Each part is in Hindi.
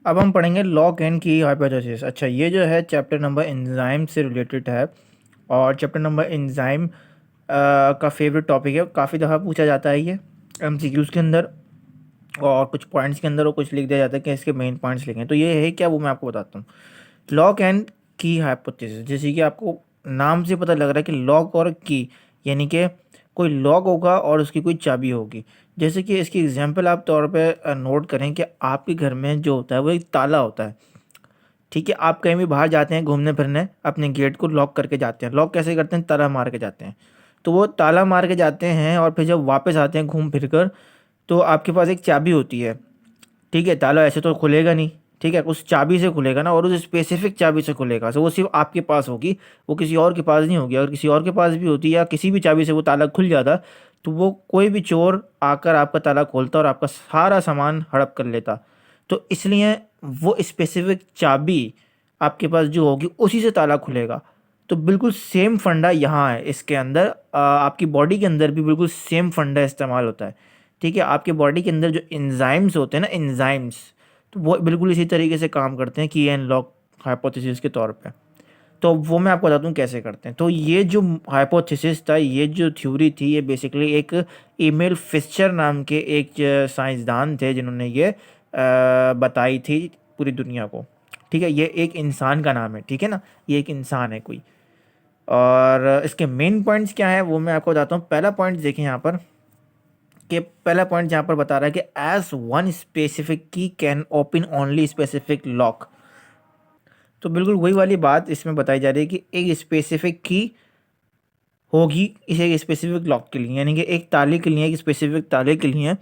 अब हम पढ़ेंगे लॉक एंड की हाइपोथेसिस। अच्छा, ये जो है चैप्टर नंबर एंजाइम से रिलेटेड है और चैप्टर नंबर एंजाइम का फेवरेट टॉपिक है। काफ़ी दफ़ा पूछा जाता है ये एमसीक्यूज़ के अंदर और कुछ पॉइंट्स के अंदर वो कुछ लिख दिया जाता है कि इसके मेन पॉइंट्स लिखें। तो ये है क्या, वो मैं आपको बताता हूँ। लॉक एंड की हाइपोथेसिस, जैसे कि आपको नाम से पता लग रहा है कि लॉक और की, यानी कि कोई लॉक होगा और उसकी कोई चाबी होगी। जैसे कि इसकी एग्जांपल आप तौर पे नोट करें कि आपके घर में जो होता है वो एक ताला होता है। ठीक है, आप कहीं भी बाहर जाते हैं घूमने फिरने, अपने गेट को लॉक करके जाते हैं। लॉक कैसे करते हैं? ताला मार के जाते हैं। तो वो ताला मार के जाते हैं और फिर जब वापस आते हैं घूम फिर कर, तो आपके पास एक चाबी होती है। ठीक है, ताला ऐसे तो खुलेगा नहीं। ठीक है, उस चाबी से खुलेगा ना, और उस स्पेसिफिक चाबी से खुलेगा। तो वो सिर्फ आपके पास होगी, वो किसी और के पास नहीं होगी। अगर किसी और के पास भी होती या किसी भी चाबी से वो ताला खुल जाता, तो वो कोई भी चोर आकर आपका ताला खोलता और आपका सारा सामान हड़प कर लेता। तो इसलिए वो स्पेसिफिक चाबी आपके पास जो होगी उसी से ताला खुलेगा। तो बिल्कुल सेम फंडा यहाँ है इसके अंदर। आपकी बॉडी के अंदर भी बिल्कुल सेम फंडा इस्तेमाल होता है। ठीक है, आपके बॉडी के अंदर जो एंजाइम्स होते हैं ना, एंजाइम्स, तो वो बिल्कुल इसी तरीके से काम करते हैं की एंड लॉक हाइपोथेसिस के तौर पे। तो वो मैं आपको बताता हूँ कैसे करते हैं। तो ये जो हाइपोथेसिस था, ये जो थ्योरी थी, ये बेसिकली एक ईमेल फिशर नाम के एक साइंसदान थे जिन्होंने ये बताई थी पूरी दुनिया को। ठीक है, ये एक इंसान का नाम है। ठीक है ना, ये एक इंसान है कोई। और इसके मेन पॉइंट्स क्या है वो मैं आपको बताता हूँ। पहला पॉइंट देखिए यहाँ पर, कि पहला पॉइंट यहाँ पर बता रहा है कि एज वन स्पेसिफिक की can open only specific lock. तो बिल्कुल वही वाली बात इसमें बताई जा रही है कि एक स्पेसिफिक की होगी इस एक स्पेसिफिक लॉक के लिए, यानी कि एक ताले के लिए, एक स्पेसिफिक ताले के लिए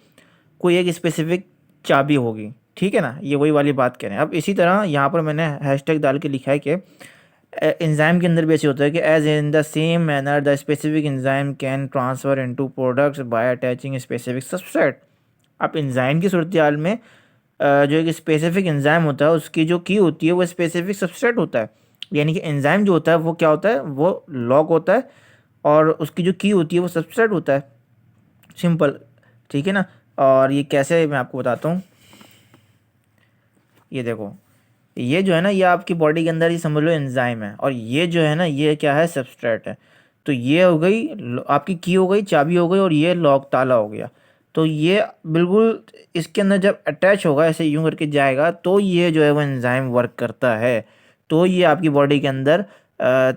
कोई एक स्पेसिफिक चाबी होगी। ठीक है ना, ये वही वाली बात कह रहे हैं। अब इसी तरह यहाँ पर मैंने हैशटैग डाल के लिखा है कि एंजाइम के अंदर भी ऐसे होता है कि as in the same manner the specific enzyme can transfer into products by attaching specific substrate. आप एंजाइम की सूरत हाल में जो एक स्पेसिफिक एंजाइम होता है उसकी जो की होती है वो स्पेसिफिक सबस्ट्रेट होता है। यानी कि एंजाइम जो होता है वो क्या होता है, वो लॉक होता है और उसकी जो की होती है वो सबस्ट्रेट होता है। सिंपल। ठीक है ना। और ये कैसे, मैं आपको बताता हूँ। ये देखो, ये जो है ना, ये आपकी बॉडी के अंदर ही समझ लो एंजाइम है, और ये जो है ना, ये क्या है, सबस्ट्रेट है। तो ये हो गई आपकी की, हो गई चाबी, हो गई, और ये लॉक ताला हो गया। तो ये बिल्कुल इसके अंदर जब अटैच होगा, ऐसे यूं करके जाएगा, तो ये जो है वो एंजाइम वर्क करता है। तो ये आपकी बॉडी के अंदर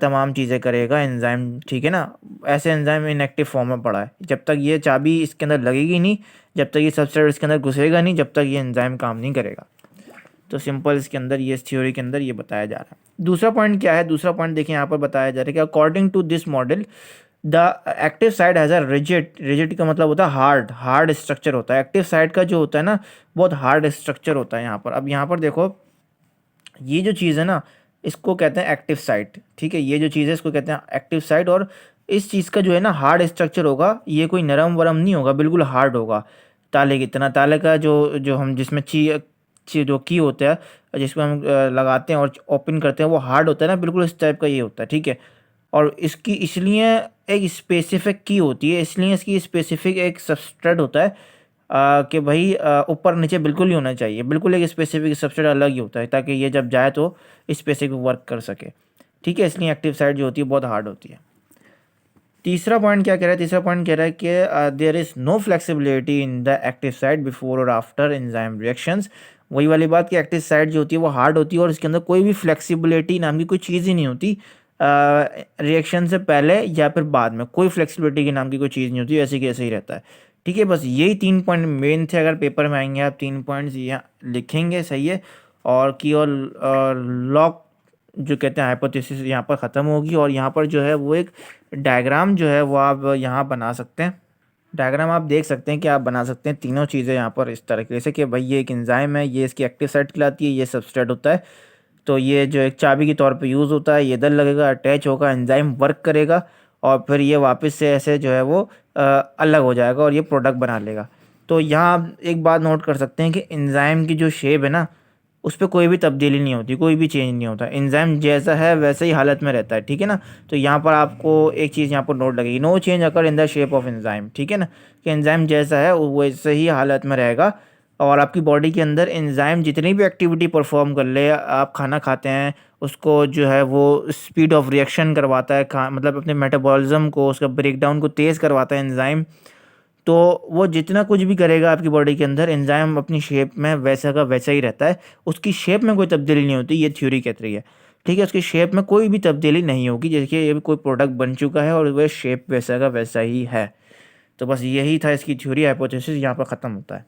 तमाम चीज़ें करेगा एंजाइम। ठीक है ना। ऐसे एंजाइम इनएक्टिव फॉर्म में पड़ा है। जब तक ये चाबी इसके अंदर लगेगी नहीं, जब तक ये सबस्ट्रेट इसके अंदर घुसेगा नहीं, जब तक ये एंजाइम काम नहीं करेगा। तो सिंपल इसके अंदर ये, इस थ्योरी के अंदर ये बताया जा रहा है। दूसरा पॉइंट क्या है, दूसरा पॉइंट देखिए यहाँ पर बताया जा रहा है कि according to this model the active side has a rigid, rigid का मतलब होता है हार्ड, हार्ड स्ट्रक्चर होता है। एक्टिव साइड का जो होता है ना, बहुत हार्ड स्ट्रक्चर होता है यहाँ पर। अब यहाँ पर देखो, ये जो चीज़ है ना, इसको कहते हैं एक्टिव साइट। ठीक है, ये जो चीज़ है इसको कहते हैं एक्टिव साइट। और इस चीज़ का जो है ना हार्ड स्ट्रक्चर होगा, ये कोई नरम वरम नहीं होगा, बिल्कुल हार्ड होगा। ताले की तरह। ताले का जो जो हम जिसमें जो की होता है, जिसमें हम लगाते हैं और ओपन करते हैं, वो हार्ड होता है ना, बिल्कुल इस टाइप का ये होता है। ठीक है। और इसकी इसलिए एक स्पेसिफिक की होती है, इसलिए इसकी स्पेसिफिक एक सबस्ट्रेट होता है कि भाई ऊपर नीचे बिल्कुल ही होना चाहिए। बिल्कुल एक स्पेसिफिक सबस्ट्रेट अलग ही होता है, ताकि ये जब जाए तो स्पेसिफिक वर्क कर सके। ठीक है, इसलिए एक्टिव साइड जो होती है बहुत हार्ड होती है। तीसरा पॉइंट क्या कह रहा है, तीसरा पॉइंट कह रहा है कि there is no flexibility in the active side before और आफ्टर एंजाइम रिएक्शंस। वही वाली बात कि एक्टिव साइड जो होती है वो हार्ड होती है और इसके अंदर कोई भी फ्लेक्सिबिलिटी नाम की कोई चीज़ ही नहीं होती। रिएक्शन से पहले या फिर बाद में कोई फ्लेक्सिबिलिटी के नाम की कोई चीज़ नहीं होती, ऐसे कैसे ही रहता है। ठीक है, बस यही 3 पॉइंट मेन थे। अगर पेपर में आएंगे आप 3 पॉइंट्स यहाँ लिखेंगे, सही है। और की और लॉक जो कहते हैं हाइपोथेसिस यहाँ पर ख़त्म होगी। और यहाँ पर जो है वो एक डायग्राम जो है वो आप यहाँ बना सकते हैं। डायग्राम आप देख सकते हैं कि आप बना सकते हैं तीनों चीज़ें यहाँ पर इस तरीके से कि भाई ये एक एंजाइम है, ये इसकी एक्टिव साइट कहलाती है, ये सबस्ट्रेट होता है। तो ये जो एक चाबी के तौर पे यूज़ होता है, ये इधर लगेगा, अटैच होगा, एंजाइम वर्क करेगा, और फिर ये वापस से ऐसे जो है वो अलग हो जाएगा और ये प्रोडक्ट बना लेगा। तो यहाँ आप एक बात नोट कर सकते हैं कि एंजाइम की जो शेप है ना, उस पर कोई भी तब्दीली नहीं होती, कोई भी चेंज नहीं होता। एंजाइम जैसा है वैसे ही हालत में रहता है। ठीक है ना। तो यहाँ पर आपको एक चीज़ यहाँ पर नोट लगेगी, no change occur in the shape of enzyme. ठीक है ना, कि एंजाइम जैसा है वो वैसे ही हालत में रहेगा, और आपकी बॉडी के अंदर एंजाइम जितनी भी एक्टिविटी परफॉर्म कर ले, आप खाना खाते हैं उसको जो है वो स्पीड ऑफ रिएक्शन करवाता है, मतलब अपने मेटाबॉलिज्म को, उसका ब्रेकडाउन को तेज़ करवाता है एंजाइम। तो वो जितना कुछ भी करेगा आपकी बॉडी के अंदर, एंजाइम अपनी शेप में वैसा का वैसा ही रहता है, उसकी शेप में कोई तब्दीली नहीं होती, ये थ्योरी कहती रही है। ठीक है, उसकी शेप में कोई भी तब्दीली नहीं होगी। देखिए ये भी कोई प्रोडक्ट बन चुका है और वह शेप वैसा का वैसा ही है। तो बस यही था इसकी थ्योरी, हाइपोथेसिस यहाँ पर ख़त्म होता है।